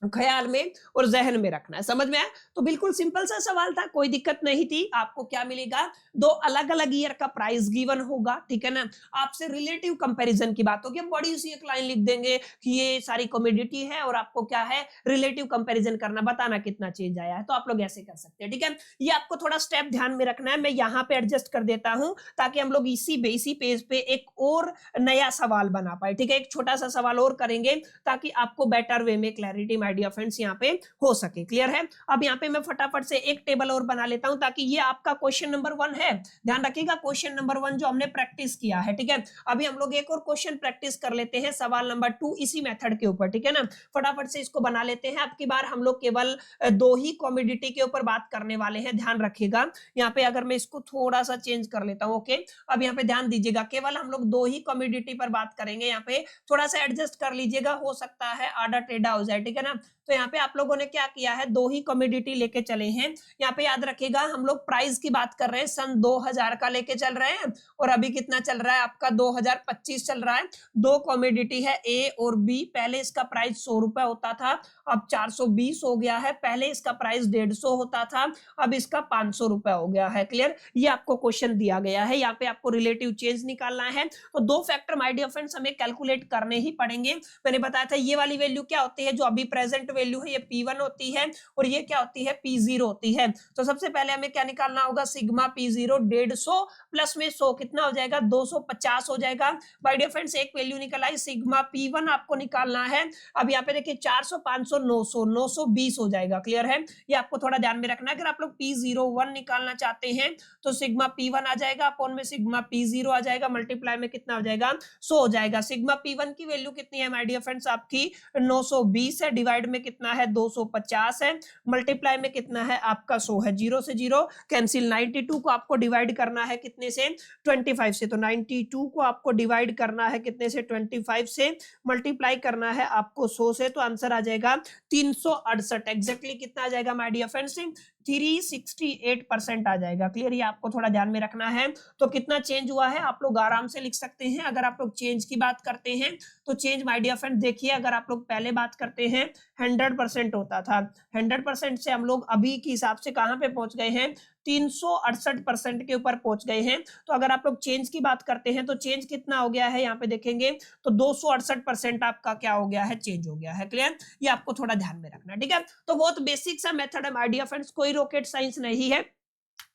ख्याल में और जहन में रखना है। समझ में आया? तो बिल्कुल सिंपल सा सवाल था, कोई दिक्कत नहीं थी। आपको क्या मिलेगा, दो अलग अलग ईयर का प्राइस गिवन होगा, ठीक है ना, आपसे रिलेटिव कंपैरिजन की बात होगी। बड़ी सी एक लाइन लिख देंगे कि ये सारी कमोडिटी है और आपको क्या है रिलेटिव कंपैरिजन करना, बताना कितना चेंज आया है। तो आप लोग ऐसे कर सकते हैं, ठीक है। ये आपको थोड़ा स्टेप ध्यान में रखना है। मैं यहाँ पे एडजस्ट कर देता हूं ताकि हम लोग इसी पेज पे एक और नया सवाल बना पाए, ठीक है। एक छोटा सा सवाल और करेंगे ताकि आपको बेटर वे में क्लैरिटी माय डियर फ्रेंड्स यहाँ पे हो सके। क्लियर है। अब यहाँ पे मैं फटाफट से एक टेबल और बना लेता हूं ताकि ये आपका क्वेश्चन नंबर 1 है, ध्यान रखिएगा, क्वेश्चन नंबर 1 जो हमने प्रैक्टिस किया है, ठीक है। अभी हम लोग एक और क्वेश्चन प्रैक्टिस कर लेते हैं, सवाल नंबर 2 इसी मेथड के ऊपर, ठीक है ना। फटाफट से इसको बना लेते हैं। अब की बार हम लोग केवल दो ही कमोडिटी के ऊपर बात करने वाले हैं, ध्यान रखिएगा। यहाँ पे अगर मैं इसको थोड़ा सा चेंज कर लेता हूँ, ओके। अब यहाँ पे ध्यान दीजिएगा, केवल हम लोग दो ही कमोडिटी पर बात करेंगे। यहाँ पे थोड़ा सा एडजस्ट कर लीजिएगा, हो सकता है आधा टेढ़ा हो जाए, ठीक है ना। तो यहाँ पे आप लोगों ने क्या किया है, दो ही कमोडिटी लेके चले हैं। यहाँ पे याद रखिएगा हम लोग प्राइस की बात कर रहे हैं, सन 2000 का लेके चल रहे हैं और अभी कितना चल रहा है आपका 2025 चल रहा है। दो कमोडिटी है ए और बी, पहले इसका प्राइस 100 रुपए होता था, अब 420 हो गया है। पहले इसका प्राइस 150 होता था, अब इसका 500 रुपए हो गया है। क्लियर, ये आपको क्वेश्चन दिया गया है। यहाँ पे आपको रिलेटिव चेंज निकालना है, तो दो फैक्टर माय डियर फ्रेंड्स हमें कैलकुलेट करने ही पड़ेंगे। मैंने बताया था ये वाली वैल्यू क्या होती है, जो अभी प्रेजेंट वैल्यू है ये P1 होती है और ये क्या होती है P0 होती है। तो सबसे पहले हमें क्या निकालना होगा, सिग्मा P0 150 प्लस में 100 कितना हो जाएगा 250 हो जाएगा। माय डियर फ्रेंड्स एक वैल्यू निकल आई, सिग्मा P1 आपको निकालना है। अब यहाँ पे देखिए 400 500 900 920 हो जाएगा। क्लियर है, ये आपको थोड़ा ध्यान में रखना है। अगर आप लोग P01 निकालना चाहते हैं तो सिग्मा P1 आ जाएगा, अपॉन में सिग्मा P0 आ जाएगा, मल्टीप्लाई में कितना हो जाएगा 100 हो जाएगा। सिग्मा P1 की वैल्यू कितनी है माय डियर फ्रेंड्स आपकी 920 है, डिवाइड में कितना है 250 है, मल्टीप्लाई में कितना है आपका 100 है। जीरो से जीरो कैंसिल, 92 को आपको डिवाइड करना है कितने से 25 से, तो 92 को आपको डिवाइड करना है कितने से 25 से, मल्टीप्लाई करना है आपको 100 से, तो आंसर आ जाएगा 368। एग्जैक्टली कितना आ जाएगा माय डियर फ्रेंड्स 368% आ जाएगा। क्लियर, ये आपको थोड़ा ध्यान में रखना है। तो कितना चेंज हुआ है आप लोग आराम से लिख सकते हैं। अगर आप लोग चेंज की बात करते हैं तो चेंज माय डियर फ्रेंड देखिए, अगर आप लोग पहले बात करते हैं 100% होता था, 100% से हम लोग अभी के हिसाब से कहां पे पहुंच गए हैं 368% के ऊपर पहुंच गए हैं। तो अगर आप लोग चेंज की बात करते हैं तो चेंज कितना हो गया है यहाँ पे देखेंगे तो 268% आपका क्या हो गया है चेंज हो गया है। क्लियर, ये आपको थोड़ा ध्यान में रखना, ठीक है। तो बहुत बेसिक सा मेथड है माय डियर फ्रेंड्स, कोई रॉकेट साइंस नहीं है।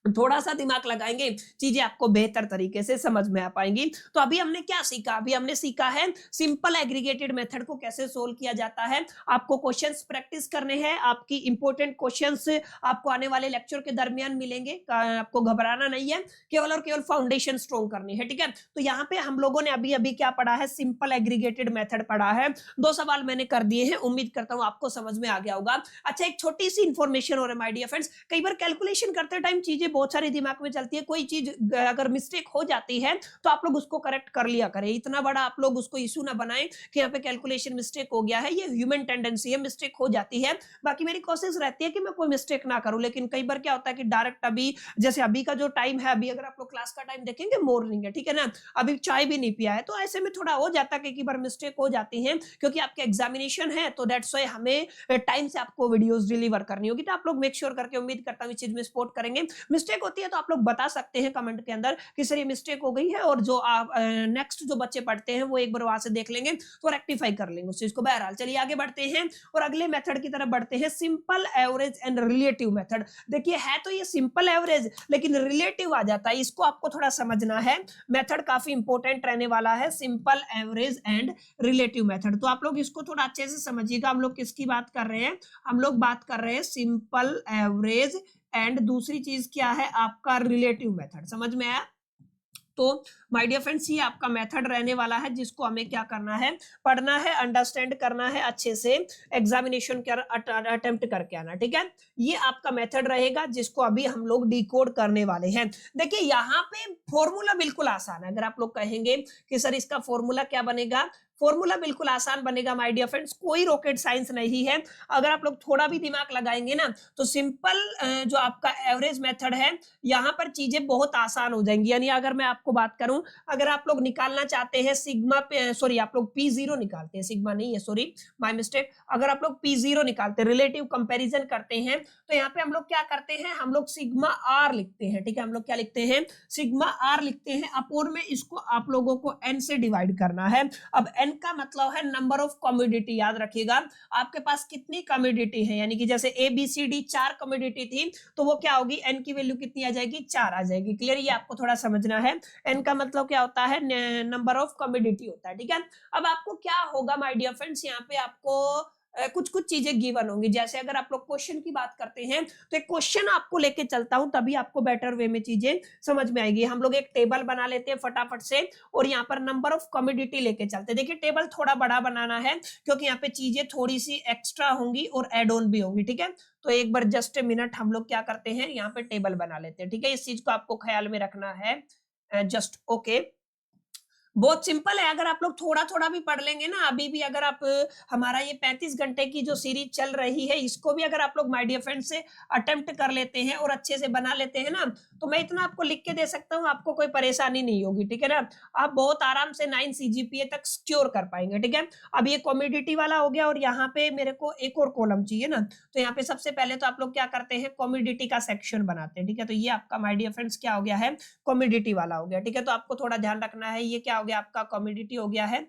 थोड़ा सा दिमाग लगाएंगे चीजें आपको बेहतर तरीके से समझ में आ पाएंगी। तो अभी हमने क्या सीखा, अभी हमने सीखा है सिंपल एग्रीगेटेड मेथड को कैसे सोल्व किया जाता है। आपको क्वेश्चंस प्रैक्टिस करने हैं, आपकी इंपॉर्टेंट क्वेश्चंस आपको आने वाले लेक्चर के दरमियान मिलेंगे, आपको घबराना नहीं है, केवल और केवल फाउंडेशन स्ट्रॉन्ग करनी है, ठीक है। तो यहाँ पे हम लोगों ने अभी अभी क्या पढ़ा है, सिंपल एग्रीगेटेड मेथड पढ़ा है। 2 सवाल मैंने कर दिए हैं, उम्मीद करता हूँ आपको समझ में आ गया होगा। अच्छा, एक छोटी सी इंफॉर्मेशन और माय डियर फ्रेंड्स, कई बार कैलकुलेशन करते टाइम चीजें बहुत सारी दिमाग में चलती है, कोई चीज अगर मिस्टेक हो जाती है तो आप लोग उसको करेक्ट कर लिया करें। इतना बड़ा आप लोग उसको इशू ना बनाएं कि यहाँ पे कैलकुलेशन मिस्टेक हो गया है, ये ह्यूमन टेंडेंसी है, मिस्टेक हो जाती है। बाकी मेरी कोशिश रहती है कि मैं कोई मिस्टेक ना करूं, लेकिन कई बार क्या होता है कि डायरेक्ट अभी जैसे अभी का जो टाइम है, अभी अगर आप लोग क्लास का टाइम देखेंगे मॉर्निंग है, ठीक है ना, अभी चाय भी नहीं पिया है, तो ऐसे में थोड़ा हो जाता है, कई बार मिस्टेक हो जाती है क्योंकि आपके एग्जामिनेशन है, तो दैट्स व्हाई हमें टाइम से आपको वीडियोस डिलीवर करनी होगी। तो आप लोग मेक श्योर करके, उम्मीद करता हूं इस चीज में सपोर्ट करेंगे। मिस्टेक होती है तो आप लोग बता सकते हैं कमेंट के अंदर कि सर ये मिस्टेक हो गई है, और जो आप नेक्स्ट जो बच्चे पढ़ते हैं वो एक बार वहां से देख लेंगे तो रेक्टिफाई कर लेंगे उस चीज को। बहरहाल चलिए आगे बढ़ते हैं और अगले मेथड की तरफ बढ़ते हैं, simple average and relative method. देखिए है तो ये सिंपल एवरेज लेकिन रिलेटिव आ जाता है, इसको आपको थोड़ा समझना है। मेथड काफी इंपॉर्टेंट रहने वाला है, simple average and relative method. तो आप लोग इसको थोड़ा अच्छे से समझिएगा। हम लोग किसकी बात कर रहे हैं? हम लोग बात कर रहे हैं सिंपल एवरेज एंड दूसरी चीज क्या है आपका रिलेटिव मेथड। समझ में आया? तो माय डियर फ्रेंड्स ये आपका मेथड रहने वाला है जिसको हमें क्या करना है, पढ़ना है, अंडरस्टैंड करना है अच्छे से, एग्जामिनेशन कर अटेम्प्ट करके आना। ठीक है, ये आपका मेथड रहेगा जिसको अभी हम लोग डिकोड करने वाले हैं। देखिए यहाँ पे फॉर्मूला बिल्कुल आसान है। अगर आप लोग कहेंगे कि सर इसका फॉर्मूला क्या बनेगा, फॉर्मूला बिल्कुल आसान बनेगा माय डियर फ्रेंड्स, कोई रॉकेट साइंस नहीं है। अगर आप लोग थोड़ा भी दिमाग लगाएंगे ना तो सिंपल जो आपका एवरेज मेथड है यहाँ पर चीजें बहुत आसान हो जाएंगी। यानी अगर मैं आपको बात करूं, अगर आप लोग निकालना चाहते हैं सिग्मा पे, सॉरी आप लोग P0 निकालते हैं, सिग्मा नहीं है, सॉरी माय मिस्टेक। अगर आप लोग P0 निकालते हैं, रिलेटिव कंपैरिजन करते हैं, तो यहाँ पे हम लोग क्या करते हैं, हम लोग सिग्मा आर लिखते हैं। ठीक है, हम लोग क्या लिखते हैं, सिग्मा आर लिखते हैं। अपोन में इसको आप लोगों को n से डिवाइड करना है। अब n का मतलब है नंबर ऑफ कमोडिटी। याद रखिएगा आपके पास कितनी कमोडिटी है, यानी कि जैसे ABCD 4 कमोडिटी थी तो वो क्या होगी, n की वैल्यू कितनी आ जाएगी, 4 आ जाएगी। क्लियर? ये आपको थोड़ा समझना है। n का मतलब क्या होता है, नंबर ऑफ कमोडिटी होता है। ठीक है, अब आपको क्या होगा माय डियर फ्रेंड्स, यहाँ पे आपको कुछ कुछ चीजें गिवन होंगी। जैसे अगर आप लोग क्वेश्चन की बात करते हैं तो एक क्वेश्चन आपको लेके चलता हूं, तभी आपको बेटर वे में चीजें समझ में आएगी। हम लोग एक टेबल बना लेते हैं फटाफट से और यहाँ पर नंबर ऑफ कमोडिटी लेके चलते हैं। देखिए टेबल थोड़ा बड़ा बनाना है क्योंकि यहाँ पे चीजें थोड़ी सी एक्स्ट्रा होंगी और एड ऑन भी होंगी। ठीक है, तो एक बार जस्ट ए मिनट हम लोग क्या करते हैं, यहाँ पे टेबल बना लेते हैं। ठीक है, इस चीज को आपको ख्याल में रखना है। जस्ट ओके, बहुत सिंपल है। अगर आप लोग थोड़ा थोड़ा भी पढ़ लेंगे ना, अभी भी अगर आप हमारा ये 35 घंटे की जो सीरीज चल रही है इसको भी अगर आप लोग माय डियर फ्रेंड से अटेम्प्ट कर लेते हैं और अच्छे से बना लेते हैं ना, तो मैं इतना आपको लिख के दे सकता हूँ, आपको कोई परेशानी नहीं होगी। ठीक है ना, आप बहुत आराम से 9 CGPA तक सिक्योर कर पाएंगे। ठीक है, अब ये कॉमोडिटी वाला हो गया और यहाँ पे मेरे को एक और कॉलम चाहिए ना, तो यहाँ पे सबसे पहले तो आप लोग क्या करते हैं, कॉमोडिटी का सेक्शन बनाते हैं। ठीक है, तो ये आपका माय डियर फ्रेंड्स क्या हो गया है, कॉमोडिटी वाला हो गया। ठीक है, तो आपको थोड़ा ध्यान रखना है, ये क्या हो गया आपका कमोडिटी हो गया है।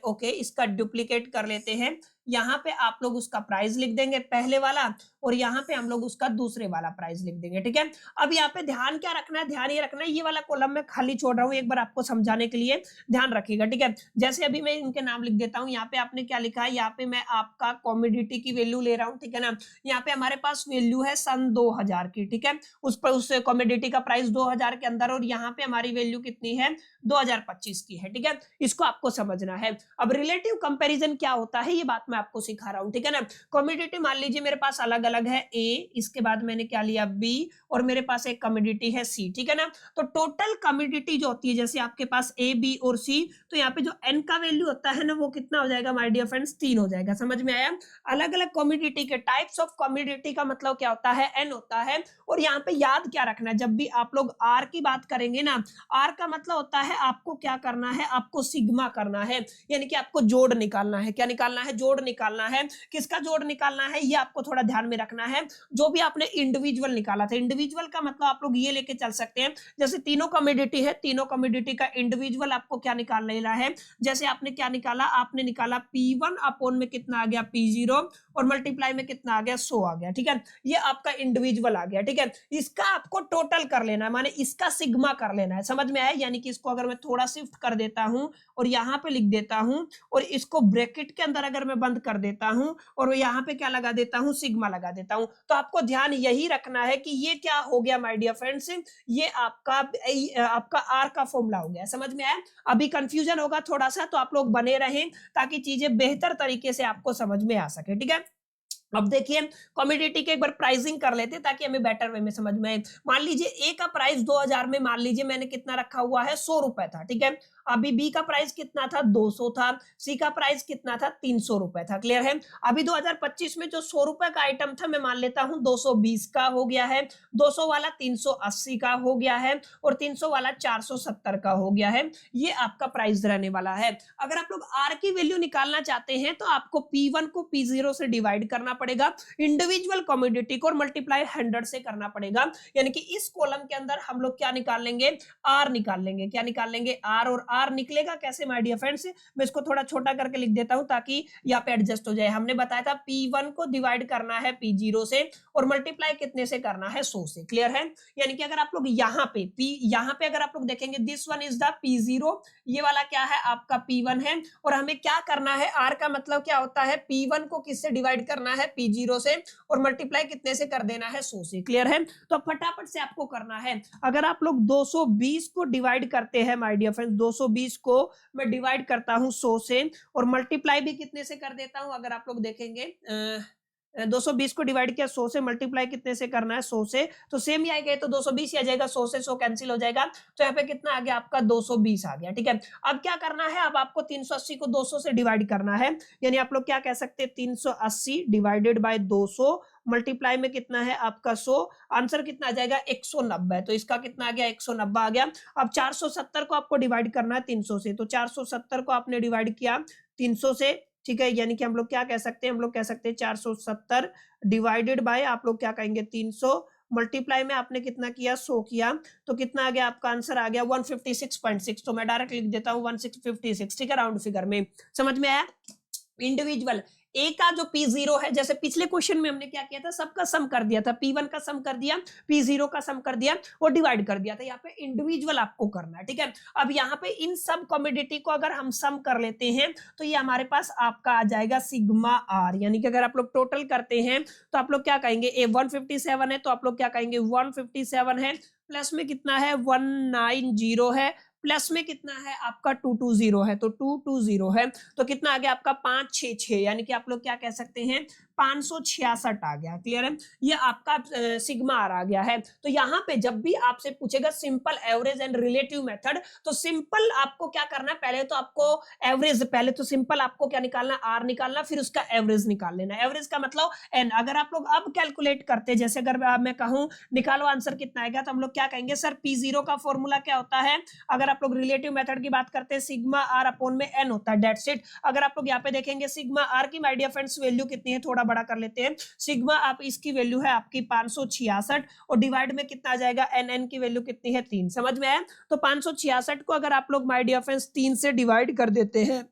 ओके, इसका डुप्लीकेट कर लेते हैं। यहाँ पे आप लोग उसका प्राइस लिख देंगे पहले वाला और यहाँ पे हम लोग उसका दूसरे वाला प्राइस लिख देंगे। ठीक है, अब यहाँ पे ध्यान क्या रखना है, ध्यान ये रखना है, ये वाला कॉलम में खाली छोड़ रहा हूँ एक बार आपको समझाने के लिए, ध्यान रखिएगा। ठीक है, जैसे अभी मैं इनके नाम लिख देता हूँ। यहाँ पे आपने क्या लिखा है, यहाँ पे मैं आपका कॉमोडिटी की वैल्यू ले रहा हूँ। ठीक है ना, यहाँ पे हमारे पास वैल्यू है सन 2000 की। ठीक है, उस पर उस कॉमोडिटी का प्राइस 2000 के अंदर और यहाँ पे हमारी वैल्यू कितनी है, 2025 की है। ठीक है, इसको आपको समझना है। अब रिलेटिव कंपैरिजन क्या होता है ये बात मैं आपको सिखा रहा हूँ। ठीक है ना, कमोडिटी मान लीजिए मेरे पास अलग अलग है A, इसके बाद मैंने क्या लिया B और मेरे पास एक कमोडिटी है C। ठीक है ना, तो टोटल कमोडिटी जो होती है, जैसे आपके पास A, B और C, तो यहाँ पे जो N का वैल्यू होता है ना वो कितना हो जाएगा माय डियर फ्रेंड्स, 3 हो जाएगा। समझ में आया? अलग अलग कमोडिटी के टाइप्स ऑफ कमोडिटी का मतलब क्या होता है, N होता है। और यहाँ पे याद क्या रखना है, जब भी आप लोग R की बात करेंगे ना, R का मतलब होता है आपको क्या करना है, आपको सिग्मा करना है, यानी कि आपको जोड़ निकालना है। क्या निकालना है, जोड़ निकालना है। किसका जोड़ निकालना है ये आपको थोड़ा ध्यान में रखना है। जो भी आपने इंडिविजुअल निकाला था, इंडिविजुअल का मतलब आप लोग ये लेके चल सकते हैं, जैसे तीनों कमोडिटी है, तीनों कमोडिटी का इंडिविजुअल आपको क्या निकालना लेना है। जैसे आपने क्या निकाला, आपने निकाला P1 अपोन में कितना आ गया, P0 और मल्टीप्लाई में कितना आ गया, 100 आ गया। ठीक है, ये आपका इंडिविजुअल आ गया। ठीक है, इसका आपको टोटल कर लेना है, माने इसका सिग्मा कर लेना है। समझ में आया? यानी कि इसको अगर मैं थोड़ा शिफ्ट कर देता हूं और यहाँ पे लिख देता हूं और इसको ब्रैकेट के अंदर अगर मैं बंद कर देता हूं और यहाँ पे क्या लगा देता हूं, सिग्मा लगा देता हूं, तो आपको ध्यान यही रखना है कि ये क्या हो गया माय डियर फ्रेंड्स, ये आपका आर का फॉर्मूला हो गया। समझ में आया? अभी कंफ्यूजन होगा थोड़ा सा, तो आप लोग बने रहें ताकि चीजें बेहतर तरीके से आपको समझ में आ सके। ठीक है, अब देखिए कमोडिटी के एक बार प्राइसिंग कर लेते हैं ताकि हमें बेटर वे में समझ में आए। मान लीजिए ए का प्राइस 2000 में मान लीजिए मैंने कितना रखा हुआ है, 100 रुपए था। ठीक है, अभी बी का प्राइस कितना था, 200 था, सी का प्राइस कितना था, 300 रुपए था। क्लियर है। अभी 2025 में जो 100 रुपए का आइटम था, मैं मान लेता हूं 220 का हो गया है, 200 वाला 380 का हो गया है, और 300 वाला 470 का हो गया है। ये आपका प्राइस रहने वाला है। अगर आप लोग आर की वैल्यू निकालना चाहते हैं तो आपको P1 को P0 से डिवाइड करना पड़ेगा, इंडिविजुअल कमोडिटी को, और मल्टीप्लाई 100 से करना पड़ेगा। यानी कि इस कॉलम के अंदर हम लोग क्या निकाल लेंगे, आर निकाल लेंगे। क्या निकाल लेंगे, आर। और आर निकलेगा कैसे माय डियर फ्रेंड्स, मैं इसको थोड़ा छोटा करके लिख देता हूं ताकि यहाँ पे एडजस्ट हो जाए। हमने बताया था P1 को डिवाइड करना है P0 से, और मल्टीप्लाई कितने से करना है, 100 से। क्लियर है। यानी कि अगर आप लोग यहाँ पे अगर आप लोग देखेंगे, this one is the P0, ये वाला क्या है, आपका P1 है। और हमें क्या करना है, आर का मतलब क्या होता है, P1 को किससे डिवाइड करना है, P0 से, और मल्टीप्लाई कितने से कर देना है, 100 से। क्लियर है। तो फटाफट से आपको करना है। अगर आप लोग 220 को डिवाइड करते हैं माय डियर फ्रेंड्स, 220 को मैं डिवाइड करता हूं 100 से, और मल्टीप्लाई भी कितने से कर देता हूं, अगर आप लोग देखेंगे 220 को डिवाइड किया 100 से, मल्टीप्लाई कितने से करना है, 100 से, तो सेम ही आएगा, तो 220 ही आ जाएगा, 100 से 100 कैंसिल हो जाएगा, तो यहाँ पे कितना आ गया आपका, 220 आ गया। ठीक है। अब क्या करना है, अब आपको 380 को 200 से डिवाइड करना है। यानी आप लोग क्या कह सकते हैं, 380 डिवाइडेड बाय 200, मल्टीप्लाई में कितना है आपका 100, आंसर कितना आ जाएगा, 190। तो इसका कितना आ गया, 190 आ गया। अब 470 को आपको डिवाइड करना है 300 से, तो 470 को आपने डिवाइड किया 300 से। ठीक है। यानी कि हम लोग क्या कह सकते हैं, हम लोग कह सकते हैं 470 डिवाइडेड बाय, आप लोग क्या कहेंगे, 300, मल्टीप्लाई में आपने कितना किया, 100 किया, तो कितना आ गया आपका आंसर आ गया 156.6। तो मैं डायरेक्ट लिख देता हूं 156। ठीक है, राउंड फिगर में। समझ में आया। इंडिविजुअल ए का जो P0 है, जैसे पिछले क्वेश्चन में हमने क्या किया था, सबका सम कर दिया था, P1 का सम कर दिया, P0 का सम कर दिया, और डिवाइड कर दिया था। यहाँ पे इंडिविजुअल आपको करना है। ठीक है। अब यहाँ पे इन सब कमोडिटी को अगर हम सम कर लेते हैं तो ये हमारे पास आपका आ जाएगा सिग्मा आर। यानी कि अगर आप लोग टोटल करते हैं तो आप लोग क्या कहेंगे, ए 157 है, तो आप लोग क्या कहेंगे, 157 है, प्लस में कितना है, 190 है, प्लस में कितना है आपका 220 है, तो 220 है, तो कितना आ गया आपका 566। यानी कि आप लोग क्या कह सकते हैं, 566 आ गया। क्लियर है। ये आपका सिग्मा आर आ गया है। तो यहाँ पे जब भी आपसे पूछेगा simple average and relative method, तो सिंपल आपको क्या करना है, पहले तो आपको एवरेज, पहले तो सिंपल आपको क्या निकालना, आर निकालना, फिर उसका एवरेज निकाल लेना। एवरेज का मतलब एन। अगर आप लोग अब कैलकुलेट करते, जैसे अगर मैं कहूं निकालो आंसर कितना आएगा, तो हम लोग क्या कहेंगे, सर P0 का फॉर्मूला क्या होता है, अगर आप लोग रिलेटिव मेथड की बात करते हैं, सिग्मा आर अपॉन में एन होता है, डेट्स इट। अगर आप लोग यहाँ पे देखेंगे सिग्मा आर की माय डियर फ्रेंड्स वैल्यू कितनी है, थोड़ा बड़ा कर लेते हैं, सिग्मा आप इसकी वैल्यू है आपकी 566, और डिवाइड में कितना आ जाएगा, एन, एन की वैल्यू कितनी है, 3। समझ में आया। तो 566 को अगर आप लोग माय डियर फ्रेंड्स 3 से डिवाइड कर देते हैं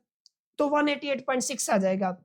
तो 188.6 आ जाएगा।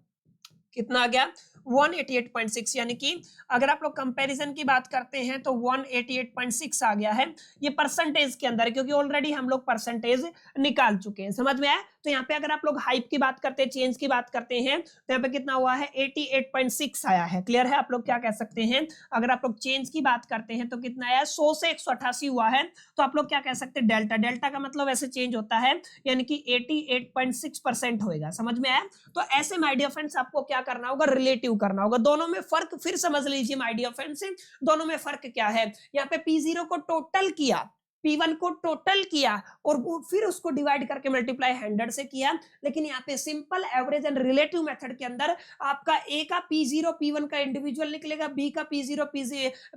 कितना आ गया, 188.6। यानी कि अगर आप लोग कंपैरिजन की बात करते हैं तो 188.6 आ गया है। ये परसेंटेज के अंदर है, क्योंकि ऑलरेडी हम लोग परसेंटेज निकाल चुके हैं। समझ में आया। तो यहाँ पे अगर आप लोग हाइप की बात करते हैं, चेंज की बात करते हैं, तो यहाँ पे कितना हुआ है, 88.6 आया है। क्लियर है। आप लोग क्या कह सकते हैं, अगर आप लोग चेंज की बात करते हैं तो कितना आया, 100 से 188 हुआ है, तो आप लोग क्या कह सकते हैं, डेल्टा। डेल्टा का मतलब ऐसे चेंज होता है, यानी कि 88.6% होएगा। समझ में आया। तो ऐसे माय डियर फ्रेंड्स आपको क्या करना होगा, रिलेटिव करना होगा। दोनों में फर्क फिर समझ लीजिए माय डियर फ्रेंड्स, दोनों में फर्क क्या है। यहाँ पे P0 को टोटल किया, P1 को टोटल किया, और फिर उसको डिवाइड करके मल्टीप्लाई 100 से किया। लेकिन यहाँ पे simple average and relative method के अंदर आपका A का P0 P1 का इंडिविजुअल निकलेगा, B का P0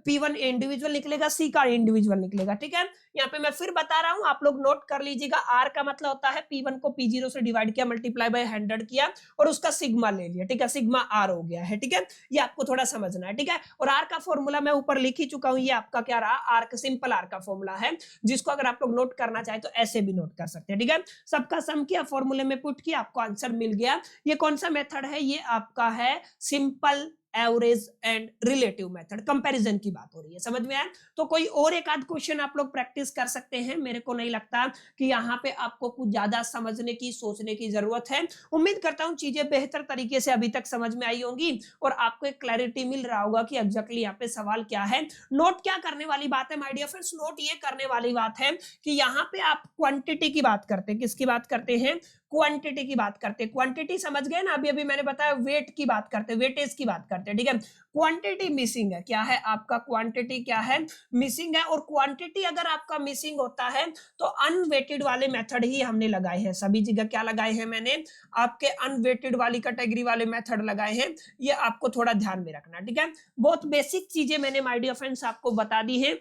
P1 इंडिविजुअल निकलेगा, C का इंडिविजुअल निकलेगा। ठीक है। यहाँ पे मैं फिर बता रहा हूं, आप लोग नोट कर लीजिएगा। R का मतलब होता है P1 को P0 से डिवाइड किया, मल्टीप्लाई बाय 100 किया, और उसका सिग्मा ले लिया। ठीक है। सिग्मा R हो गया है। ठीक है। ये आपको थोड़ा समझना है। ठीक है। और R का फॉर्मूला मैं ऊपर लिख ही चुका हूं। ये आपका क्या रहा, R का सिंपल R का फॉर्मूला है, जिसको अगर आप लोग नोट करना चाहे तो ऐसे भी नोट कर सकते हैं। ठीक है। सबका सम किया, फॉर्मूले में पुट किया, आपको आंसर मिल गया। ये कौन सा मेथड है, ये आपका है simple average and relative method. Comparison की बात हो रही है। समझ में आया। तो कोई और एक आध क्वेश्चन आप लोग प्रैक्टिस कर सकते हैं। मेरे को नहीं लगता कि यहाँ पे आपको कुछ ज्यादा समझने की, सोचने की जरूरत है। उम्मीद करता हूँ चीजें बेहतर तरीके से अभी तक समझ में आई होंगी, और आपको एक क्लैरिटी मिल रहा होगा कि एग्जैक्टली यहाँ पे सवाल क्या है। नोट क्या करने वाली बात है माय डियर फ्रेंड्स, नोट ये करने वाली बात है कि यहाँ पे आप क्वांटिटी की बात करते हैं। किसकी बात करते हैं, क्वांटिटी की बात करते हैं। क्वांटिटी समझ गए ना, अभी अभी मैंने बताया वेट की बात करते हैं, वेटेज की बात करते हैं, ठीक है। क्वांटिटी मिसिंग है, क्या है आपका क्वांटिटी क्या है, मिसिंग है। और क्वांटिटी अगर आपका मिसिंग होता है तो अनवेटेड वाले मेथड ही हमने लगाए हैं, सभी जगह क्या लगाए हैं मैंने, आपके अनवेटेड वाली कैटेगरी वाले मेथड लगाए हैं, ये आपको थोड़ा ध्यान में रखना, ठीक है। बहुत बेसिक चीजें मैंने माय डियर फ्रेंड्स आपको बता दी है।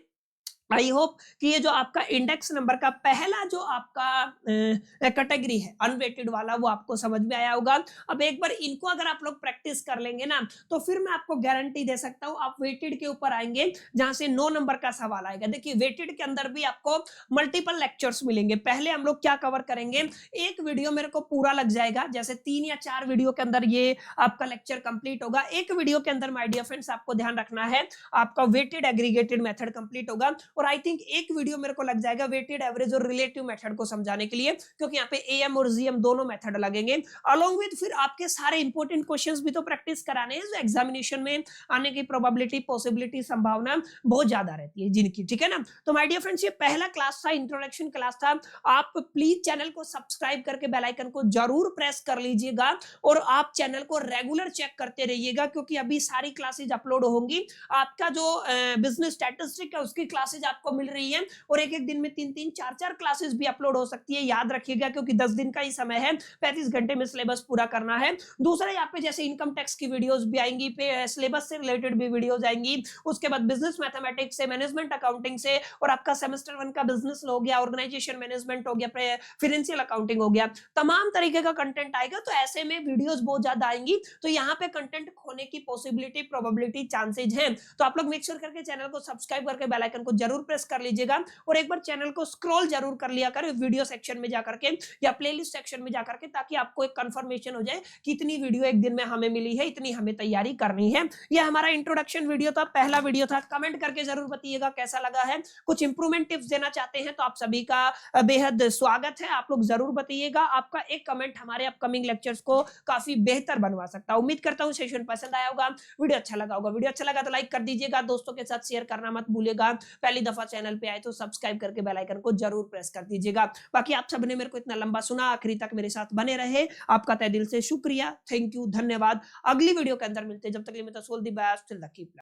आई होप कि ये जो आपका इंडेक्स नंबर का पहला जो आपका कैटेगरी है अनवेटेड वाला, वो आपको समझ में आया होगा। अब एक बार इनको अगर आप लोग प्रैक्टिस कर लेंगे ना, तो फिर मैं आपको गारंटी दे सकता हूं आप वेटेड के ऊपर आएंगे, जहां से 9 नंबर का सवाल आएगा। देखिए वेटेड के अंदर भी आपको मल्टीपल लेक्चर्स मिलेंगे। पहले हम लोग क्या कवर करेंगे, एक वीडियो मेरे को पूरा लग जाएगा, जैसे 3 या 4 वीडियो के अंदर ये आपका लेक्चर कंप्लीट होगा। एक वीडियो के अंदर माय डियर फ्रेंड्स आपको ध्यान रखना है आपका वेटेड एग्रीगेटेड मेथड कंप्लीट होगा, और आई थिंक एक वीडियो मेरे को लग जाएगा वेटेड एवरेज और रिलेटिव मेथड को समझाने के लिए, क्योंकि यहाँ पे एएम और जीएम दोनों मेथड लगेंगे। अलोंग विद फिर आपके सारे इंपॉर्टेंट क्वेश्चंस भी तो प्रैक्टिस कराने हैं, जो एग्जामिनेशन में आने की प्रोबेबिलिटी पॉसिबिलिटी संभावना बहुत ज्यादा रहती है जिनकी, ठीक है ना। तो माय डियर फ्रेंड्स ये पहला क्लास था, इंट्रोडक्शन क्लास था। आप प्लीज चैनल को सब्सक्राइब करके बेल आइकन को जरूर प्रेस कर लीजिएगा, और आप चैनल को रेगुलर चेक करते रहिएगा, क्योंकि अभी सारी क्लासेज अपलोड होंगी। आपका जो बिजनेस स्टैटिस्टिक है उसकी क्लासेज आपको मिल रही है, और एक एक दिन में 3-3 4-4 क्लासेस भी अपलोड हो सकती है, याद रखिएगा, क्योंकि 10 दिन का ही समय है, 35 घंटे में सिलेबस पूरा करना है। दूसरा यहाँ पे जैसे इनकम टैक्स की वीडियोस भी आएंगी, सिलेबस से रिलेटेड भी वीडियोस आएंगी, उसके बाद बिजनेस मैथमेटिक्स से, मैनेजमेंट अकाउंटिंग से, और आपका सेमेस्टर 1 का बिजनेस हो गया, ऑर्गेनाइजेशन मैनेजमेंट हो गया, फाइनेंशियल अकाउंटिंग हो गया, तमाम तरीके का कंटेंट आएगा। तो ऐसे में वीडियोस बहुत ज्यादा आएंगी, तो यहाँ पे कंटेंट खोने की पॉसिबिलिटी प्रोबेबिलिटी चांसेज हैं। तो आप लोग मेक श्योर करके चैनल को सब्सक्राइब करके बेल आइकन को जरूर प्रेस कर लीजिएगा, और एक बार चैनल को स्क्रॉल जरूर कर लिया करें वीडियो सेक्शन में जाकर के या प्लेलिस्ट सेक्शन में जाकर के, ताकि आपको एक कंफर्मेशन हो जाए कि इतनी वीडियो एक दिन में हमें मिली है, इतनी हमें तैयारी करनी है। ये हमारा इंट्रोडक्शन वीडियो था, पहला वीडियो था। कमेंट करके जरूर बताइएगा कैसा लगा है, कुछ इंप्रूवमेंट टिप्स देना चाहते हैं तो आप सभी का बेहद स्वागत है, आप लोग जरूर बताइएगा। आपका एक कमेंट हमारे अपकमिंग लेक्चर्स को काफी बेहतर बनवा सकता है। उम्मीद करता हूं सेशन पसंद आया होगा, वीडियो अच्छा लगा होगा। वीडियो अच्छा लगा तो लाइक कर दीजिएगा, दोस्तों के साथ शेयर करना मत भूलिएगा। पहली दफा चैनल पे आए तो सब्सक्राइब करके बेल आइकन को जरूर प्रेस कर दीजिएगा। बाकी आप सबने मेरे को इतना लंबा सुना, आखिरी तक मेरे साथ बने रहे, आपका तहे दिल से शुक्रिया, थैंक यू, धन्यवाद। अगली वीडियो के अंदर मिलते हैं, जब तक के लिए मैं तो soul the best, till the keep